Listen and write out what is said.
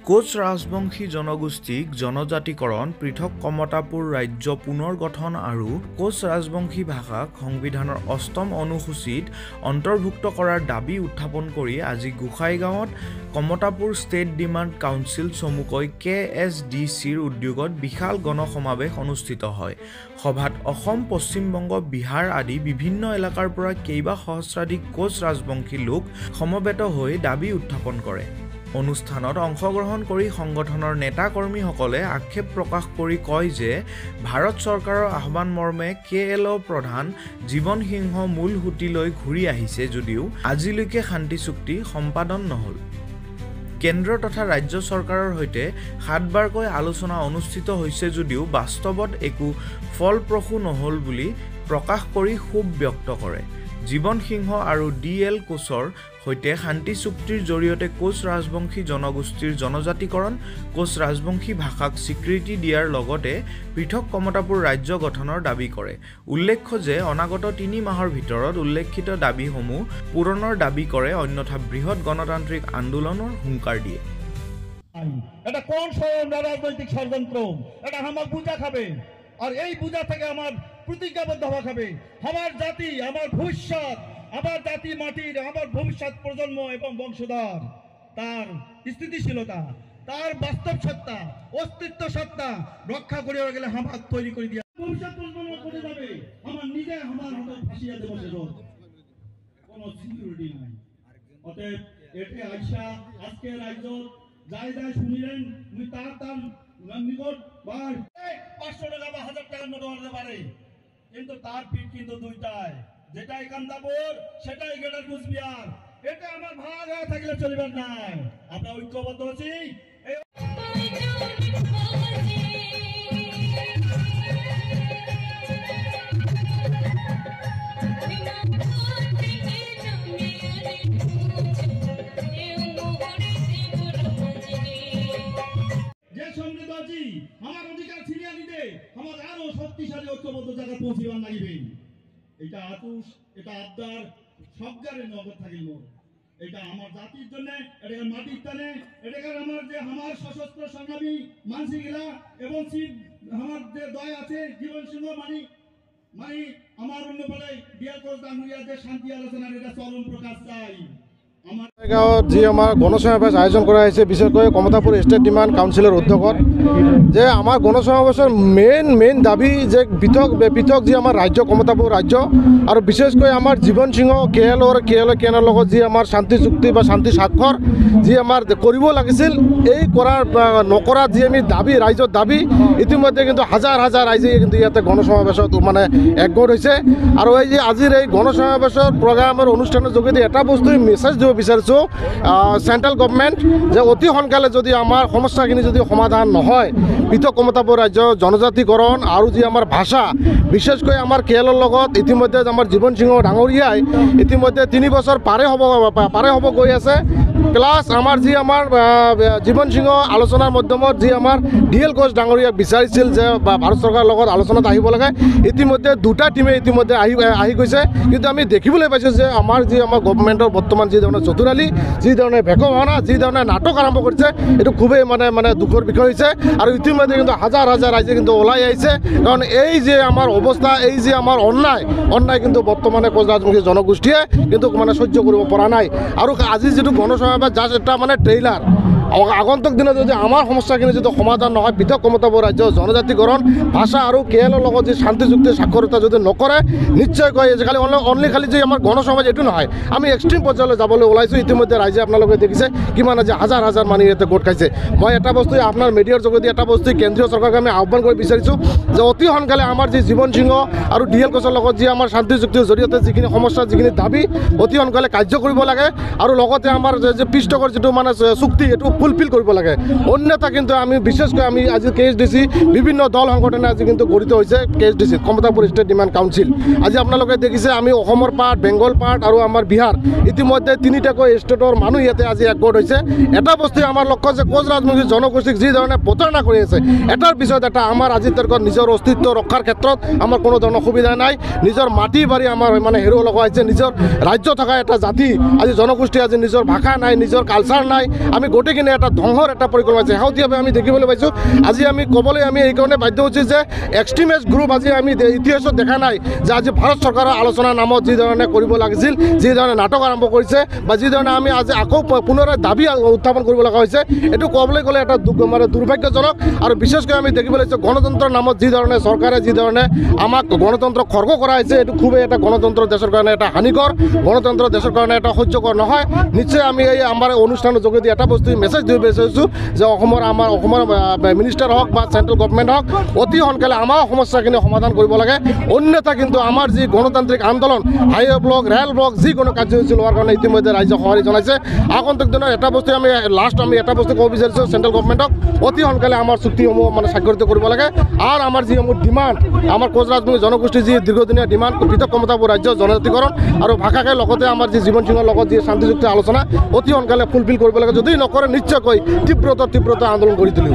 কোচ ৰাজবংশী জনগোষ্ঠীক জনজাতিকৰণ, পৃথক কমতাপুৰ ৰাজ্য পুনৰ গঠন আৰু কোচ ৰাজবংশী ভাষাক সংবিধানৰ ৮ম অনুসূচীত অন্তৰ্ভুক্ত কৰাৰ দাবী উত্থাপন কৰি আজি গোসাইগাঁৱত কমতাপুৰ ষ্টেট ডিমাণ্ড কাউন্সিল চমুকৈ KSDCৰ উদ্যোগত বিশাল গণসমাৱেশ অনুষ্ঠিত হয়। সভাত অসম, পশ্চিমবংগ, বিহাৰ আদি বিভিন্ন এলেকাৰ পৰা কেইবা সহস্ৰাধিক কোচ ৰাজবংশী লোক সমবেত হৈ দাবী উত্থাপন কৰে। অনুষ্ঠানত অংশগ্ৰহণ কৰি সংগঠনৰ নেতা কৰ্মীসকলে আক্ষেপ প্ৰকাশ কৰি কয় যে ভাৰত চৰকাৰৰ আহ্বান মৰ্মে KLO প্ৰধান জীৱন সিংহ মূল সুঁতিলৈ ঘূৰি আহিছে যদিও আজিলৈকে শান্তি চুক্তি সম্পাদন নহল। কেন্দ্ৰ তথা ৰাজ্য চৰকাৰৰ সৈতে ৭বাৰকৈ আলোচনা অনুষ্ঠিত হৈছে যদিও বাস্তৱত একো ফলপ্ৰসূ নহল বুলি প্ৰকাশ কৰি ক্ষোভ ব্যক্ত কৰে। জীৱন সিংহ আৰু DL কোচৰ সৈতে শান্তি চুক্তিৰ জৰিয়তে কোচ ৰাজবংশী জনগোষ্ঠীৰ জনজাতিকৰণ, কোচ ৰাজবংশী ভাষাক স্বীকৃতি দিয়াৰ লগতে পৃথক কমতাপুৰ ৰাজ্য গঠনৰ দাবী কৰে। উল্লেখ্য যে অনাগত ৩ মাহৰ ভিতৰত উল্লেখিত দাবীসমূহ পূৰণৰ দাবী কৰে, অন্যথা বৃহৎ গণতান্ত্ৰিক আন্দোলনৰ হুংকাৰ দিয়ে। এটা কোন রাজনৈতিক ষড়যন্ত্র, এটা আমার বুঝা খাবে, আর এই বুঝা থেকে আমার প্রতিজ্ঞাবদ্ধ হওয়া খাবে। আমার জাতি, আমার ভবিষ্যৎ, আমার জাতি মাটির, আমার ভবিষ্যৎ প্রজন্ম এবং বংশধর, তার স্থিতিশীলতা, তার বাস্তব সত্তা, অস্তিত্ব সত্তা রক্ষা করে গেলে আমার তৈরি করে দিয়া ভবিষ্যৎ প্রজন্ম করে যাবে। আমার নিজে আমার হাতে ফাঁসিয়া দেব, কোনো সিকিউরিটি নাই। অতএব এতে আইসা আজকে রাজ্য যাই যাই শুনিলেন, উনি তার নিকট 500 টাকা বা 1000 টাকার নোট হতে পারে, কিন্তু তার পিঠ কিন্তু দুইটায়, যেটাই কান্দাপুর সেটাই গেটার কুচবিহার। এটা আমার ভাগ হয়ে থাকলে চলিবার নাই। আমরা ঐক্যবদ্ধ আছি। যে সমৃদ্ধ আছি, আমার অধিকার ছিনিয়ে নিতে আমার আরো শক্তিশালী ঐক্যবদ্ধ জায়গায় পৌঁছিবার লাগবে। এটা আতুষ, এটা আবদার সবগারে নগদ থাকিল। এটা আমার জাতির জন্য, এটা মাটির টানে, এটা আমার যে আমার সশস্ত্র সংগ্রামী মানসিকলা এবং আমার যে দয় আছে জীবন সিংহ মানি আমার অন্য বলে ডিয়ার কোচ ডাঙ্গুরিয়া যে শান্তি আলোচনার এটা চরম প্রকাশ চাই। গাঁৱত যি আমাৰ গণসমাৱেশ আয়োজন কৰা হৈছে, বিশেষকৈ কমতাপুৰ ষ্টেট ডিমাণ্ড কাউন্সিলৰ উদ্যোগত, যে আমাৰ গণসমাৱেশৰ মেইন দাবী যে পৃথক যি আমাৰ ৰাজ্য কমতাপুৰ ৰাজ্য, আৰু বিশেষকৈ আমাৰ জীৱন সিংহ KLOৰ লগত যি আমাৰ শান্তি চুক্তি বা শান্তি স্বাক্ষৰ যি আমাৰ কৰিব লাগিছিল, এই নকৰাত যি আমি দাবী, ৰাইজৰ দাবী, ইতিমধ্যে কিন্তু হাজাৰ ৰাইজে কিন্তু ইয়াতে গণসমাৱেশত মানে একগোট হৈছে। আৰু এই যে আজিৰ এই গণসমাৱেশৰ প্ৰগ্ৰামৰ অনুষ্ঠানৰ যোগেদি এটা বস্তু মেছেজ দিব বিচাৰিছোঁ চেণ্ট্ৰেল গভৰ্ণমেণ্ট, যে অতি সোনকালে যদি আমাৰ সমস্যাখিনি যদি সমাধান নহয়, পৃথক কমতাপুৰ ৰাজ্য জনজাতিকৰণ আৰু যি আমাৰ ভাষা, বিশেষকৈ আমাৰ KLOৰ লগত ইতিমধ্যে আমাৰ জীৱন সিংহ ডাঙৰীয়াই ইতিমধ্যে 3 বছৰ পাৰে হ'ব গৈ আছে। প্লাছ আমাৰ যি আমাৰ জীৱন সিংহ আলোচনাৰ মাধ্যমত যি আমাৰ DL কোচ ডাঙৰীয়াক বিচাৰিছিল যে ভাৰত চৰকাৰৰ লগত আলোচনাত আহিব লাগে, ইতিমধ্যে 2টা টিমে ইতিমধ্যে আহি গৈছে। কিন্তু আমি দেখিবলৈ পাইছোঁ যে আমাৰ গভৰ্ণমেণ্টৰ বৰ্তমান যি ধৰণৰ চতুৰালি, যি ধৰণে ভেকভাওনা, যি ধৰণে নাটক আৰম্ভ কৰিছে, এইটো খুবেই মানে দুখৰ বিষয় হৈছে। আৰু ইতিমধ্যে কিন্তু হাজাৰ ৰাইজে কিন্তু ওলাই আহিছে, কাৰণ এই যে আমাৰ অৱস্থা, এই যে আমাৰ অন্যায় কিন্তু বৰ্তমানে কোচ ৰাজবংশী জনগোষ্ঠীয়ে কিন্তু মানে সহ্য কৰিব পৰা নাই। আৰু আজি যিটো গণসমাৱেশ জাষ্ট এটা মানে ট্ৰেইলাৰ, আগন্তুক দিনত যদি আমাৰ সমস্যাখিনি যদি সমাধান নহয়, পৃথক কমতাপুৰ ৰাজ্য জনজাতিকৰণ, ভাষা আৰু KLOৰ লগত যি শান্তি চুক্তি স্বাক্ষৰতা যদি নকৰে, নিশ্চয়কৈ খালি খালি যে আমাৰ গণসমাৱেশ এইটো নহয়, আমি এক্সট্ৰিম পৰ্যায়লৈ যাবলৈ ওলাইছোঁ। ইতিমধ্যে ৰাইজে আপোনালোকে দেখিছে কিমান আজি হাজাৰ মানুহ ইয়াতে গোট খাইছে। মই এটা বস্তু আপোনাৰ মিডিয়াৰ যোগেদি এটা বস্তু কেন্দ্ৰীয় চৰকাৰক আমি আহ্বান কৰিব বিচাৰিছোঁ যে অতি সোনকালে আমাৰ যি জীৱন সিংহ আৰু DL কোচৰ লগত যি আমাৰ শান্তি চুক্তিৰ জৰিয়তে যিখিনি সমস্যা, যিখিনি দাবী অতি সোনকালে কাৰ্য কৰিব লাগে, আৰু লগতে আমাৰ যে পৃষ্ঠকৰ যিটো মানে চুক্তি এইটো ফুলফিল কৰিব লাগে। অন্যথা কিন্তু আমি বিশেষকৈ আমি আজি KSDC বিভিন্ন দল সংগঠনে আজি কিন্তু গঠিত হৈছে KSDC Kamatapur state demand council. আজি আপোনালোকে দেখিছে আমি অসমৰ পাৰ্ট, বেংগল পাৰ্ট আৰু আমাৰ বিহাৰ, ইতিমধ্যে 3টাকৈ ষ্টেটৰ মানুহ ইয়াতে আজি একগোট হৈছে। এটা বস্তু আমাৰ লক্ষ্য যে কোচ ৰাজবংশী জনগোষ্ঠীক যি ধৰণে প্ৰতাৰণা কৰি আছে, এটাৰ পিছত এটা আমাৰ আজি তেওঁলোকৰ নিজৰ অস্তিত্ব ৰক্ষাৰ ক্ষেত্ৰত আমাৰ কোনো ধৰণৰ সুবিধা নাই। নিজৰ মাটি বাৰী আমাৰ মানে হেৰুৱা লগা হৈছে, নিজৰ ৰাজ্য থকা এটা জাতি আজি জনগোষ্ঠী আজি নিজৰ ভাষা নাই, নিজৰ কালচাৰ নাই, আমি গোটেইখিনি কিনে এটা ধ্বংসৰ এটা পৰিকল্পনা আছে। শেহতীয়াভাৱে আমি দেখিবলৈ পাইছোঁ, আজি আমি ক'বলৈ আমি এইকাৰণে বাধ্য হৈছোঁ যে এক্সট্ৰিমিষ্ট গ্ৰুপ আজি আমি ইতিহাসত দেখা নাই যে আজি ভাৰত চৰকাৰৰ আলোচনাৰ নামত যিধৰণে কৰিব লাগিছিল, যিধৰণে নাটক আৰম্ভ কৰিছে বা যিধৰণে আমি আজি আকৌ পুনৰাই দাবী উত্থাপন কৰিব লগা হৈছে, এইটো ক'বলৈ গ'লে এটা দুৰ্ভাগ্যজনক। আৰু বিশেষকৈ আমি দেখিবলৈ পাইছোঁ গণতন্ত্ৰৰ নামত যিধৰণে চৰকাৰে যিধৰণে আমাক গণতন্ত্ৰক খৰ্গ কৰা হৈছে, এইটো খুবেই এটা গণতন্ত্ৰ দেশৰ কাৰণে এটা হানিকৰ, গণতন্ত্ৰ দেশৰ কাৰণে এটা সহ্যকৰ নহয়। নিশ্চয় আমি এই আমাৰ অনুষ্ঠানৰ যোগেদি এটা বস্তু মেছেজ দিব বিচাৰিছোঁ যে অসমৰ মিনিষ্টাৰ হওক বা চেণ্ট্ৰেল গভৰ্ণমেণ্ট হওক, অতি সোনকালে আমাৰ সমস্যাখিনি সমাধান কৰিব লাগে। অন্যথা কিন্তু আমাৰ যি গণতান্ত্ৰিক আন্দোলন, হাইৱে ব্লক, ৰেল ব্লক, যিকোনো কাৰ্যসূচী লোৱাৰ কাৰণে ইতিমধ্যে ৰাইজক সঁহাৰি জনাইছে। আগন্তুক দিনত এটা বস্তু আমি এটা বস্তু ক'ব বিচাৰিছোঁ চেণ্ট্ৰেল গভৰ্ণমেণ্টক, অতি সোনকালে আমাৰ চুক্তিসমূহ স্বাক্ষৰিত কৰিব লাগে। আৰু আমাৰ যিসমূহ ডিমাণ্ড, আমাৰ কোচ ৰাজবংশী জনগোষ্ঠীৰ যি দীৰ্ঘদিনীয়া ডিমাণ্ড, পৃথক ক্ষমতাবোৰ ৰাজ্য জনজাতিকৰণ আৰু ভাষাকে লগতে আমাৰ যি জীৱন সিঙৰ লগত যি শান্তিযুক্ত আলোচনা অতি সোনকালে ফুলফিল কৰিব লাগে। যদি নকৰে নিশ্চয়কৈ তীব্ৰতৰ আন্দোলন গঢ়ি তুলিব।